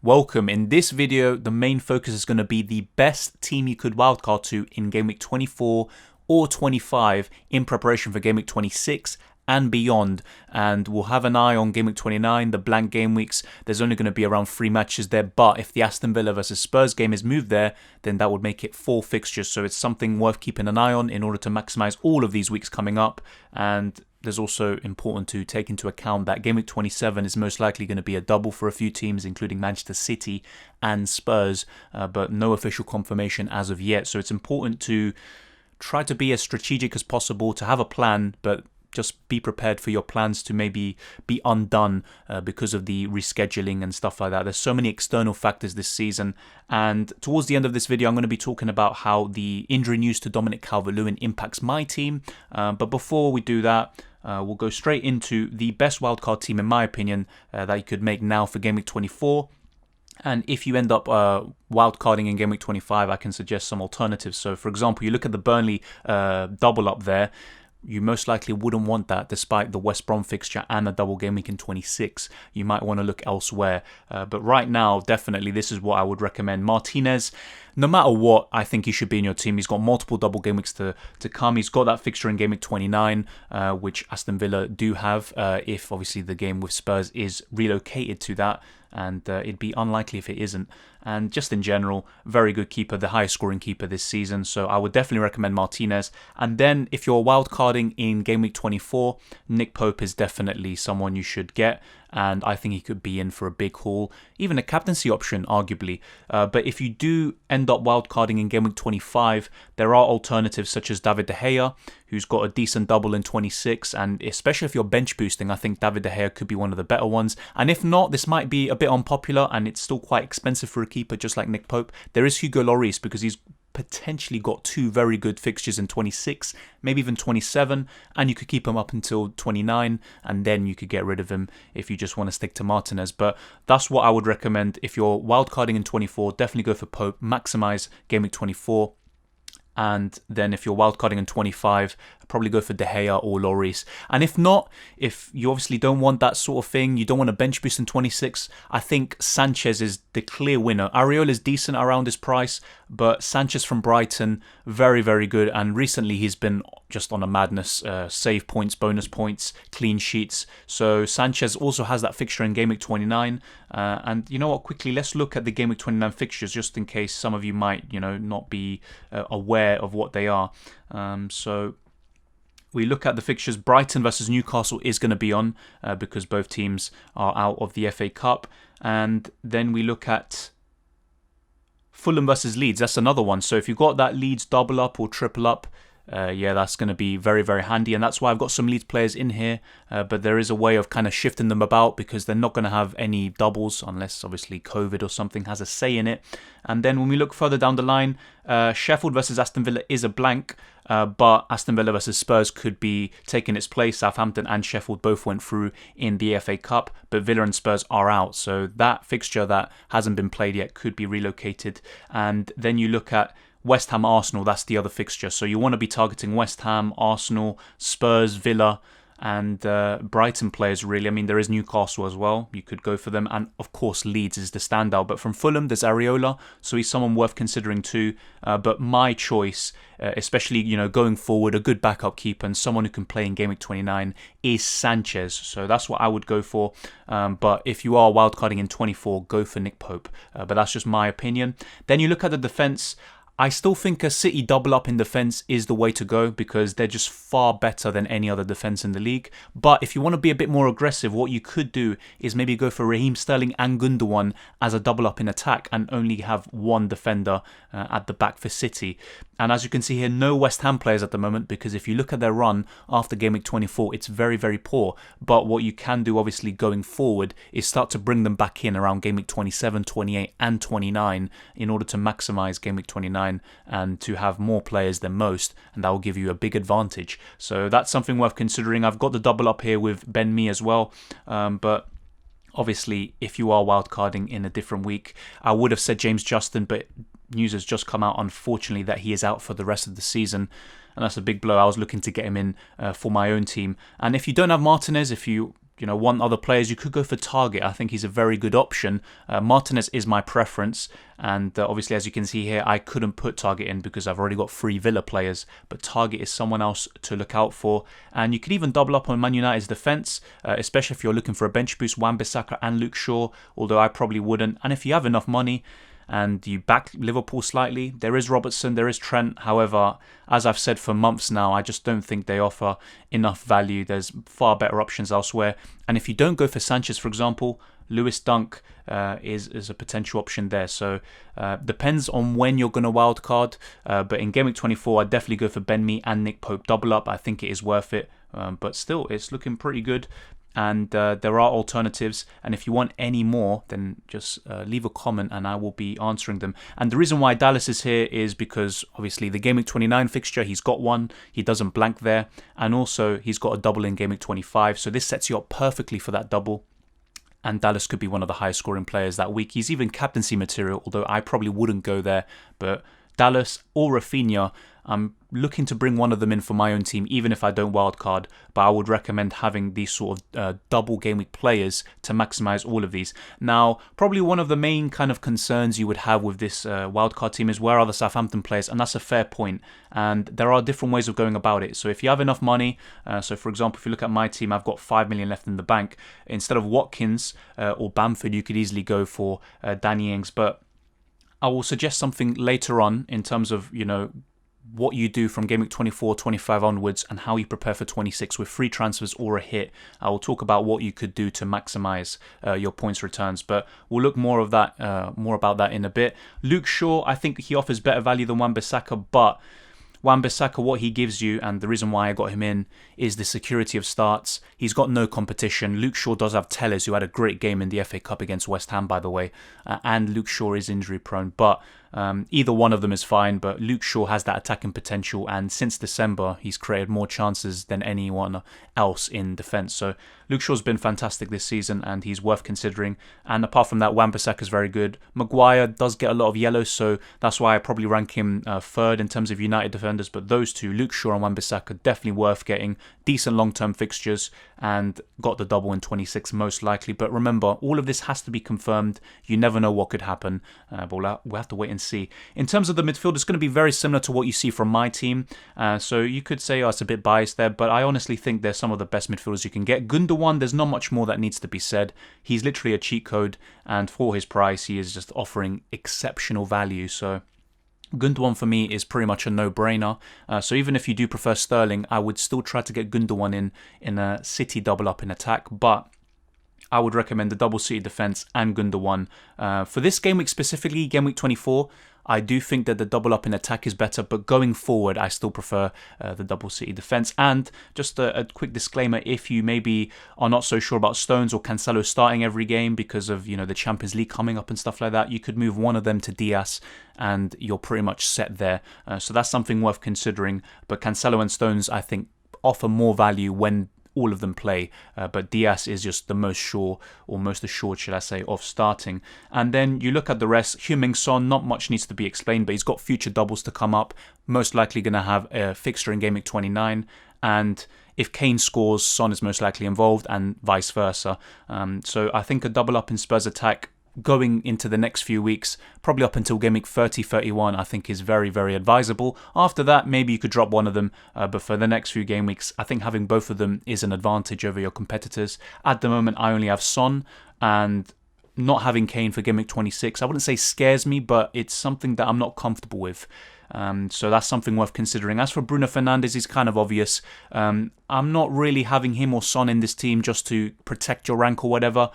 Welcome. In this video, the main focus is going to be the best team you could wildcard to in Game Week 24 or 25 in preparation for Game Week 26 and beyond. And we'll have an eye on Game Week 29, the Blank Gameweeks. There's only going to be around 3 matches there, but if the Aston Villa versus Spurs game is moved there, then that would make it 4 fixtures. So it's something worth keeping an eye on in order to maximize all of these weeks coming up. And there's also important to take into account that Game Week 27 is most likely going to be a double for a few teams, including Manchester City and Spurs, but no official confirmation as of yet. So it's important to try to be as strategic as possible, to have a plan, but just be prepared for your plans to maybe be undone because of the rescheduling and stuff like that. There's so many external factors this season. And towards the end of this video, I'm going to be talking about how the injury news to Dominic Calvert-Lewin impacts my team. But before we do that, we'll go straight into the best wildcard team, in my opinion, that you could make now for Game Week 24. And if you end up wildcarding in Game Week 25, I can suggest some alternatives. So, for example, you look at the Burnley double up there. You most likely wouldn't want that despite the West Brom fixture and a double game week in 26. You might want to look elsewhere. But right now, definitely, this is what I would recommend. Martinez, no matter what, I think he should be in your team. He's got multiple double game weeks to come. He's got that fixture in game week 29, which Aston Villa do have, if obviously the game with Spurs is relocated to that. And it'd be unlikely if it isn't. And just in general, very good keeper, the highest scoring keeper this season. So I would definitely recommend Martinez. And then if you're wildcarding in Game Week 24, Nick Pope is definitely someone you should get. And I think he could be in for a big haul, even a captaincy option, arguably. But if you do end up wildcarding in Game Week 25, there are alternatives such as David De Gea, who's got a decent double in 26. And especially if you're bench boosting, I think David De Gea could be one of the better ones. And if not, this might be a bit unpopular and it's still quite expensive for a keeper, just like Nick Pope. There is Hugo Lloris because he's potentially got 2 very good fixtures in 26, maybe even 27, and you could keep him up until 29, and then you could get rid of him if you just want to stick to Martinez. But that's what I would recommend. If you're wildcarding in 24, definitely go for Pope, maximize Game Week 24. And then if you're wildcarding in 25, probably go for De Gea or Lloris. And if not, if you obviously don't want that sort of thing, you don't want a bench boost in 26, I think Sanchez is the clear winner. Areola is decent around his price, but Sanchez from Brighton, very, very good. And recently he's been just on a madness, save points, bonus points, clean sheets. So Sanchez also has that fixture in Game Week 29. And you know what, quickly, let's look at the Game Week 29 fixtures just in case some of you might, not be aware of what they are. So we look at the fixtures. Brighton versus Newcastle is going to be on because both teams are out of the FA Cup. And then we look at Fulham versus Leeds. That's another one. So if you've got that Leeds double up or triple up, that's going to be very, very handy. And that's why I've got some Leeds players in here. But there is a way of kind of shifting them about because they're not going to have any doubles unless obviously COVID or something has a say in it. And then when we look further down the line, Sheffield versus Aston Villa is a blank. But Aston Villa versus Spurs could be taking its place. Southampton and Sheffield both went through in the FA Cup, but Villa and Spurs are out. So that fixture that hasn't been played yet could be relocated. And then you look at West Ham Arsenal, that's the other fixture. So you want to be targeting West Ham, Arsenal, Spurs, Villa, and Brighton players, really. I mean, there is Newcastle as well. You could go for them. And, of course, Leeds is the standout. But from Fulham, there's Areola. So he's someone worth considering too. But my choice, especially, going forward, a good backup keeper and someone who can play in Game Week 29 is Sanchez. So that's what I would go for. But if you are wildcarding in 24, go for Nick Pope. But that's just my opinion. Then you look at the defence. I still think a City double up in defence is the way to go because they're just far better than any other defence in the league. But if you want to be a bit more aggressive, what you could do is maybe go for Raheem Sterling and Gundogan as a double up in attack and only have one defender at the back for City. And as you can see here, no West Ham players at the moment because if you look at their run after Game Week 24, it's very, very poor. But what you can do, obviously, going forward is start to bring them back in around Game Week 27, 28 and 29 in order to maximise Game Week 29 and to have more players than most, and that will give you a big advantage. So that's something worth considering. I've got the double up here with Ben Mee as well, but obviously if you are wildcarding in a different week, I would have said James Justin, but news has just come out, unfortunately, that he is out for the rest of the season. And that's a big blow. I was looking to get him in for my own team. And if you don't have Martinez, if you want other players, you could go for Target. I think he's a very good option. Martinez is my preference, and obviously, as you can see here, I couldn't put Target in because I've already got 3 Villa players, but Target is someone else to look out for. And you could even double up on Man United's defence, especially if you're looking for a bench boost, Wan-Bissaka and Luke Shaw, although I probably wouldn't. And if you have enough money, and you back Liverpool slightly, there is Robertson, there is Trent. However, as I've said for months now, I just don't think they offer enough value. There's far better options elsewhere. And if you don't go for Sanchez, for example, Lewis Dunk is a potential option there. So depends on when you're going to wildcard. But in Game Week 24, I'd definitely go for Ben Mee and Nick Pope double up. I think it is worth it. But still, it's looking pretty good. And there are alternatives, and if you want any more, then just leave a comment and I will be answering them. And the reason why Dallas is here is because obviously the Game Week 29 fixture, he's got one, he doesn't blank there, and also he's got a double in Game Week 25, so this sets you up perfectly for that double. And Dallas could be one of the highest scoring players that week. He's even captaincy material, although I probably wouldn't go there. But Dallas or Rafinha, I'm looking to bring one of them in for my own team, even if I don't wildcard. But I would recommend having these sort of double game week players to maximize all of these. Now, probably one of the main kind of concerns you would have with this wildcard team is where are the Southampton players, and that's a fair point. And there are different ways of going about it. So if you have enough money, so for example, if you look at my team, I've got 5 million left in the bank. Instead of Watkins or Bamford, you could easily go for Danny Ings. But I will suggest something later on in terms of, what you do from Game Week 24, 25 onwards and how you prepare for 26 with free transfers or a hit. I will talk about what you could do to maximize your points returns, but we'll look more about that in a bit. Luke Shaw, I think he offers better value than Wan-Bissaka, but Wan-Bissaka, what he gives you, and the reason why I got him in, is the security of starts. He's got no competition. Luke Shaw does have Telles, who had a great game in the FA Cup against West Ham, by the way, and Luke Shaw is injury prone, but either one of them is fine. But Luke Shaw has that attacking potential, and since December, he's created more chances than anyone else in defence. So Luke Shaw's been fantastic this season, and he's worth considering. And apart from that, Wan-Bissaka is very good. Maguire does get a lot of yellows, so that's why I probably rank him third in terms of United defenders. But those two, Luke Shaw and Wan-Bissaka, definitely worth getting. Decent long-term fixtures, and got the double in 26 most likely. But remember, all of this has to be confirmed. You never know what could happen, but we'll have to wait and see. In terms of the midfield, it's going to be very similar to what you see from my team. So you could say, it's a bit biased there, but I honestly think they're some of the best midfielders you can get. Gundogan, there's not much more that needs to be said. He's literally a cheat code, and for his price, he is just offering exceptional value. So Gundogan for me is pretty much a no-brainer. So even if you do prefer Sterling, I would still try to get Gundogan in a City double up in attack, but I would recommend the double City defence and Gundogan. For this game week specifically, game week 24, I do think that the double up in attack is better, but going forward, I still prefer the double City defence. And just a quick disclaimer, if you maybe are not so sure about Stones or Cancelo starting every game because of the Champions League coming up and stuff like that, you could move one of them to Diaz and you're pretty much set there. So that's something worth considering. But Cancelo and Stones, I think, offer more value when all of them play, but Diaz is just the most sure, or most assured, should I say, of starting. And then you look at the rest. Heung-min Son, not much needs to be explained, but he's got future doubles to come up, most likely going to have a fixture in Game Week 29, and if Kane scores, Son is most likely involved, and vice versa. So I think a double up in Spurs attack going into the next few weeks, probably up until Game Week 30, 31, I think is very, very advisable. After that, maybe you could drop one of them, but for the next few game weeks, I think having both of them is an advantage over your competitors. At the moment, I only have Son, and not having Kane for Game Week 26, I wouldn't say scares me, but it's something that I'm not comfortable with. So that's something worth considering. As for Bruno Fernandes, it's kind of obvious. I'm not really having him or Son in this team just to protect your rank or whatever.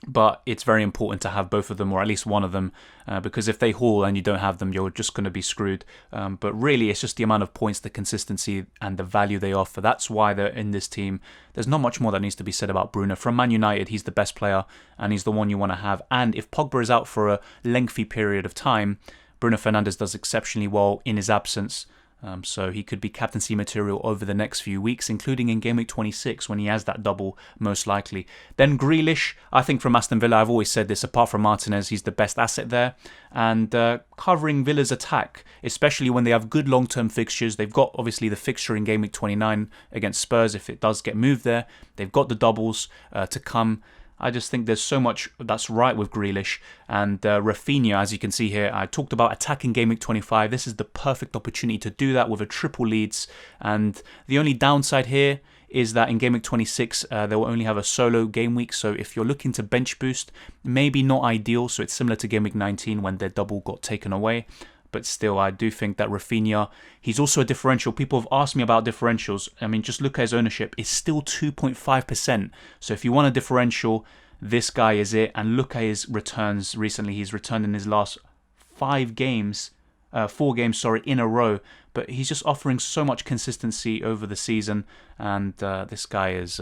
But it's very important to have both of them, or at least one of them, because if they haul and you don't have them, you're just going to be screwed. But really, it's just the amount of points, the consistency, and the value they offer. That's why they're in this team. There's not much more that needs to be said about Bruno. From Man United, he's the best player, and he's the one you want to have. And if Pogba is out for a lengthy period of time, Bruno Fernandes does exceptionally well in his absence. So he could be captaincy material over the next few weeks, including in Game Week 26 when he has that double, most likely. Then Grealish, I think from Aston Villa, I've always said this, apart from Martinez, he's the best asset there. And covering Villa's attack, especially when they have good long-term fixtures. They've got, obviously, the fixture in Game Week 29 against Spurs if it does get moved there. They've got the doubles to come. I just think there's so much that's right with Grealish. And Rafinha, as you can see here, I talked about attacking Game Week 25. This is the perfect opportunity to do that with a triple Leeds. And the only downside here is that in Game Week 26, they will only have a solo game week. So if you're looking to bench boost, maybe not ideal. So it's similar to Game Week 19 when their double got taken away. But still, I do think that Rafinha, he's also a differential. People have asked me about differentials. I mean, just look at his ownership. It's still 2.5%. So if you want a differential, this guy is it. And look at his returns recently. He's returned in his last 4 games, in a row. But he's just offering so much consistency over the season. And this guy is...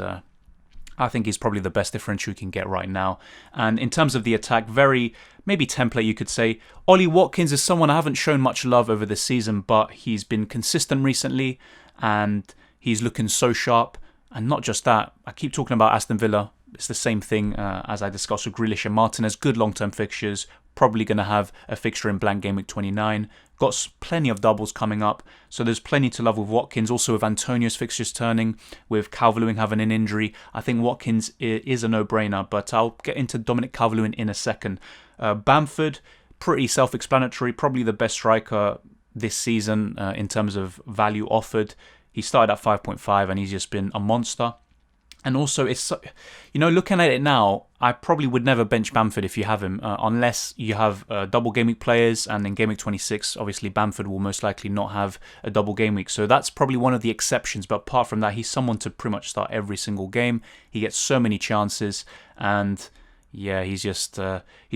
I think he's probably the best differential you can get right now. And in terms of the attack, very, maybe template you could say. Ollie Watkins is someone I haven't shown much love over this season, but he's been consistent recently and he's looking so sharp. And not just that, I keep talking about Aston Villa. It's the same thing as I discussed with Grealish and Martinez. Good long-term fixtures. Probably going to have a fixture in Blank Gameweek 29. Got plenty of doubles coming up. So there's plenty to love with Watkins. Also with Antonio's fixtures turning, with Calvert-Lewin having an injury. I think Watkins is a no-brainer, but I'll get into Dominic Calvert-Lewin in a second. Bamford, pretty self-explanatory. Probably the best striker this season in terms of value offered. He started at 5.5 and he's just been a monster. And also, it's, looking at it now, I probably would never bench Bamford if you have him, unless you have double game week players. And in Game Week 26, obviously, Bamford will most likely not have a double game week. So that's probably one of the exceptions. But apart from that, he's someone to pretty much start every single game. He gets so many chances. And yeah, he's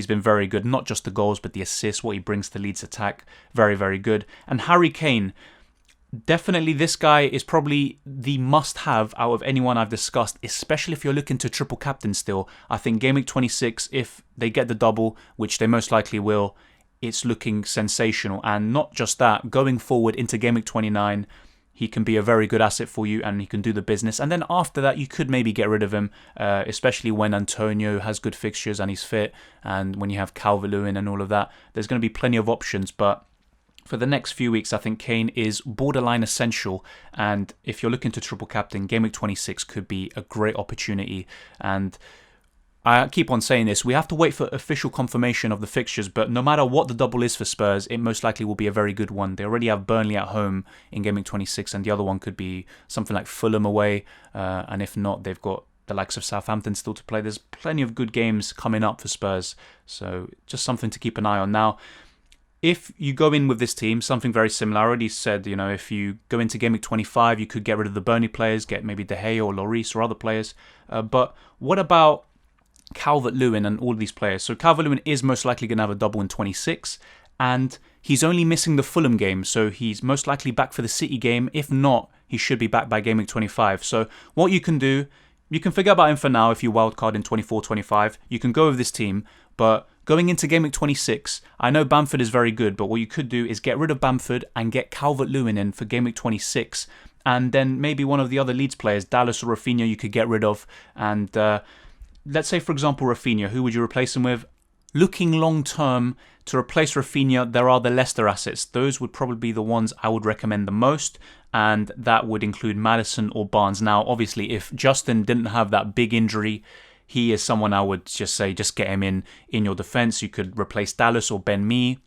been very good. Not just the goals, but the assists, what he brings to Leeds' attack. Very, very good. And Harry Kane. Definitely this guy is probably the must-have out of anyone I've discussed, especially if you're looking to triple captain still. I think Game Week 26, if they get the double, which they most likely will, it's looking sensational. And not just that, going forward into Game Week 29, he can be a very good asset for you and he can do the business. And then after that, you could maybe get rid of him, especially when Antonio has good fixtures and he's fit. And when you have Calvert-Lewin and all of that, there's going to be plenty of options. But for the next few weeks, I think Kane is borderline essential. And if you're looking to triple captain, Game Week 26 could be a great opportunity. And I keep on saying this, we have to wait for official confirmation of the fixtures, but no matter what the double is for Spurs, it most likely will be a very good one. They already have Burnley at home in Game Week 26, and the other one could be something like Fulham away. And if not, they've got the likes of Southampton still to play. There's plenty of good games coming up for Spurs. So just something to keep an eye on. Now, if you go in with this team, something very similar, I already said, if you go into Game Week 25, you could get rid of the Burnley players, get maybe De Gea or Lloris or other players. But what about Calvert-Lewin and all these players? So Calvert-Lewin is most likely going to have a double in 26, and he's only missing the Fulham game, so he's most likely back for the City game. If not, he should be back by Game Week 25. So what you can do, you can forget about him for now if you wildcard in 24-25. You can go with this team, but going into Game Week 26, I know Bamford is very good, but what you could do is get rid of Bamford and get Calvert-Lewin in for Game Week 26. And then maybe one of the other Leeds players, Dallas or Rafinha, you could get rid of. And let's say, for example, Rafinha, who would you replace him with? Looking long-term, to replace Rafinha, there are the Leicester assets. Those would probably be the ones I would recommend the most. And that would include Maddison or Barnes. Now, obviously, if Justin didn't have that big injury, he is someone I would just say, just get him in your defence. You could replace Dallas or Ben Mee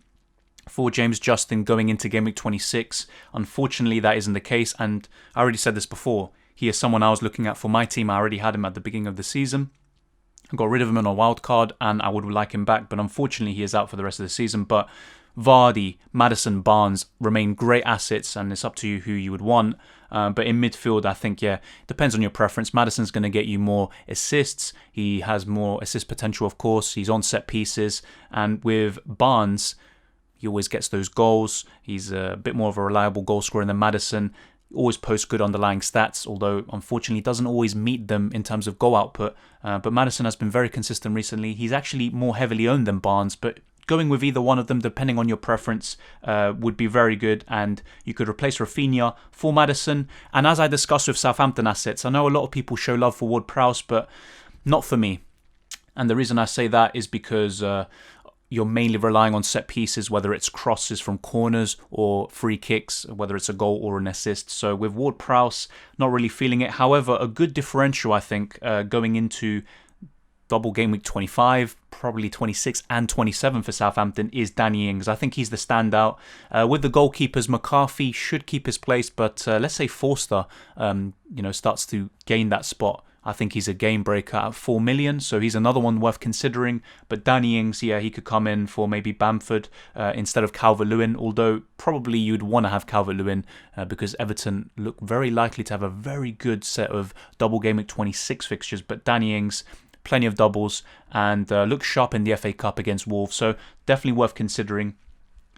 for James Justin going into Game Week 26. Unfortunately, that isn't the case. And I already said this before. He is someone I was looking at for my team. I already had him at the beginning of the season. I got rid of him on a wild card and I would like him back. But unfortunately, he is out for the rest of the season. But Vardy, Maddison, Barnes remain great assets, and it's up to you who you would want. But in midfield, I think, it depends on your preference. Maddison's going to get you more assists. He has more assist potential, of course. He's on set pieces. And with Barnes, he always gets those goals. He's a bit more of a reliable goal scorer than Maddison. He always posts good underlying stats, although unfortunately doesn't always meet them in terms of goal output. But Maddison has been very consistent recently. He's actually more heavily owned than Barnes, but going with either one of them, depending on your preference, would be very good. And you could replace Rafinha for Maddison. And as I discussed with Southampton assets, I know a lot of people show love for Ward-Prowse, but not for me. And the reason I say that is because you're mainly relying on set pieces, whether it's crosses from corners or free kicks, whether it's a goal or an assist. So with Ward-Prowse, not really feeling it. However, a good differential, I think, going into Double Gameweek 25, probably 26 and 27 for Southampton is Danny Ings. I think he's the standout. With the goalkeepers, McCarthy should keep his place, but let's say Forster, starts to gain that spot. I think he's a game breaker at 4 million, so he's another one worth considering. But Danny Ings, yeah, he could come in for maybe Bamford instead of Calvert-Lewin, although probably you'd want to have Calvert-Lewin because Everton look very likely to have a very good set of Double Gameweek 26 fixtures. But Danny Ings, plenty of doubles, and looks sharp in the FA Cup against Wolves, so definitely worth considering.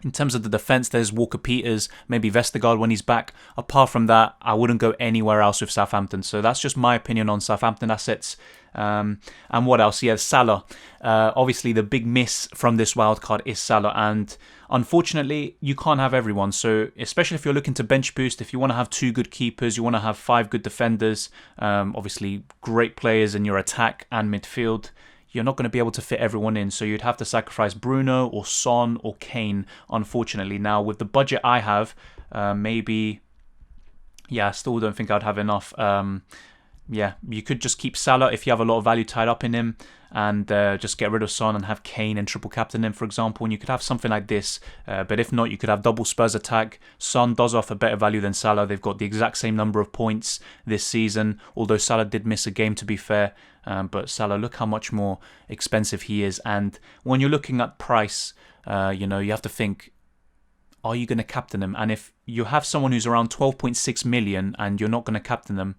In terms of the defence, there's Walker-Peters, maybe Vestergaard when he's back. Apart from that, I wouldn't go anywhere else with Southampton. So that's just my opinion on Southampton assets. And what else? Yeah, Salah. Obviously, the big miss from this wildcard is Salah. And unfortunately, you can't have everyone. So especially if you're looking to bench boost, if you want to have 2 good keepers, you want to have 5 good defenders, obviously great players in your attack and midfield, you're not going to be able to fit everyone in. So you'd have to sacrifice Bruno or Son or Kane, unfortunately. Now, with the budget I have, maybe... Yeah, I still don't think I'd have enough. You could just keep Salah if you have a lot of value tied up in him, and just get rid of Son and have Kane and triple captain him, for example, and you could have something like this. But if not, you could have double Spurs attack. Son does offer better value than Salah. They've got the exact same number of points this season, although Salah did miss a game, to be fair. But Salah, look how much more expensive he is. And when you're looking at price, you have to think, are you going to captain him? And if you have someone who's around 12.6 million and you're not going to captain them,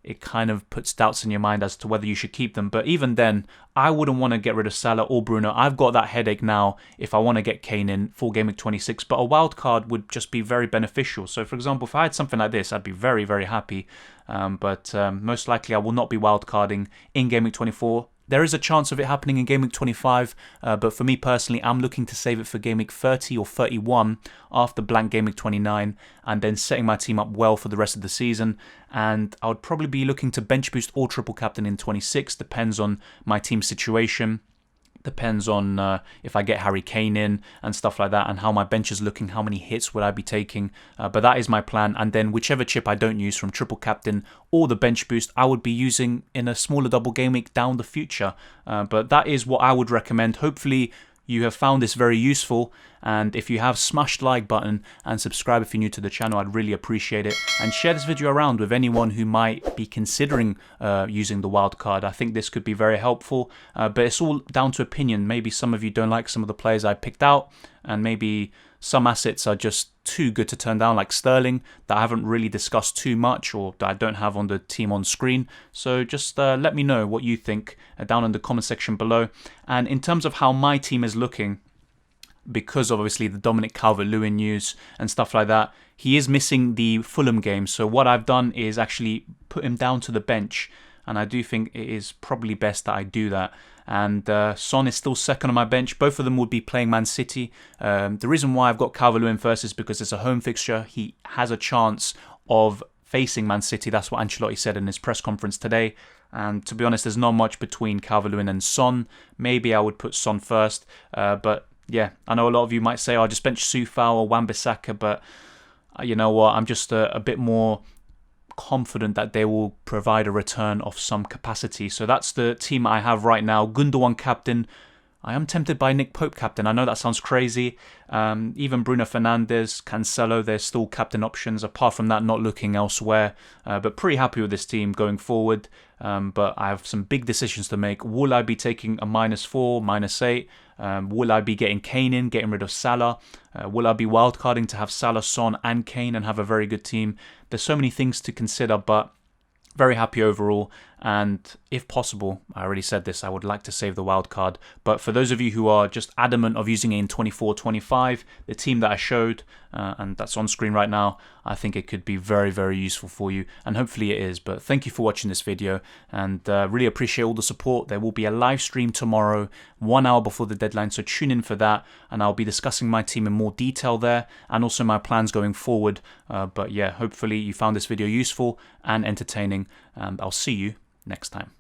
it kind of puts doubts in your mind as to whether you should keep them. But even then, I wouldn't want to get rid of Salah or Bruno. I've got that headache now if I want to get Kane in for Game Week 26. But a wild card would just be very beneficial. So, for example, if I had something like this, I'd be very, very happy. But most likely I will not be wild carding in Game Week 24. There is a chance of it happening in Game Week 25, but for me personally, I'm looking to save it for Game Week 30 or 31 after Blank Gameweek 29, and then setting my team up well for the rest of the season. And I would probably be looking to bench boost or triple captain in 26, depends on my team situation. Depends on if I get Harry Kane in and stuff like that, and how my bench is looking, how many hits would I be taking. But that is my plan. And then whichever chip I don't use from triple captain or the bench boost, I would be using in a smaller double game week down the future. But that is what I would recommend. Hopefully you have found this very useful, and if you have, smash the like button and subscribe if you're new to the channel. I'd really appreciate it, and share this video around with anyone who might be considering using the wildcard. I think this could be very helpful, but it's all down to opinion. Maybe some of you don't like some of the players I picked out, and maybe some assets are just too good to turn down, like Sterling, that I haven't really discussed too much, or that I don't have on the team on screen. So just let me know what you think down in the comment section below. And in terms of how my team is looking, because obviously the Dominic Calvert-Lewin news and stuff like that, he is missing the Fulham game. So what I've done is actually put him down to the bench, and I do think it is probably best that I do that. And Son is still second on my bench. Both of them would be playing Man City. The reason why I've got Calvert-Lewin first is because it's a home fixture. He has a chance of facing Man City. That's what Ancelotti said in his press conference today. And to be honest, there's not much between Calvert-Lewin and Son. Maybe I would put Son first. But yeah, I know a lot of you might say, oh, just bench Soufal or Wan-Bissaka. But you know what? I'm just a bit more confident that they will provide a return of some capacity. So that's the team I have right now. Gundogan captain. I am tempted by Nick Pope captain. I know that sounds crazy. Even Bruno Fernandes, Cancelo, they're still captain options. Apart from that, not looking elsewhere. But pretty happy with this team going forward. But I have some big decisions to make. Will I be taking a -4, -8? Will I be getting Kane in, getting rid of Salah? Will I be wildcarding to have Salah, Son and Kane and have a very good team? There's so many things to consider, but very happy overall. and if possible, I already said this, I would like to save the wild card. But for those of you who are just adamant of using it in 24-25, the team that I showed, and that's on screen right now, I think it could be very, very useful for you, and hopefully it is. But thank you for watching this video, and really appreciate all the support. There will be a live stream tomorrow, 1 hour before the deadline, so tune in for that, and I'll be discussing my team in more detail there, and also my plans going forward. But yeah, hopefully you found this video useful and entertaining, and I'll see you next time.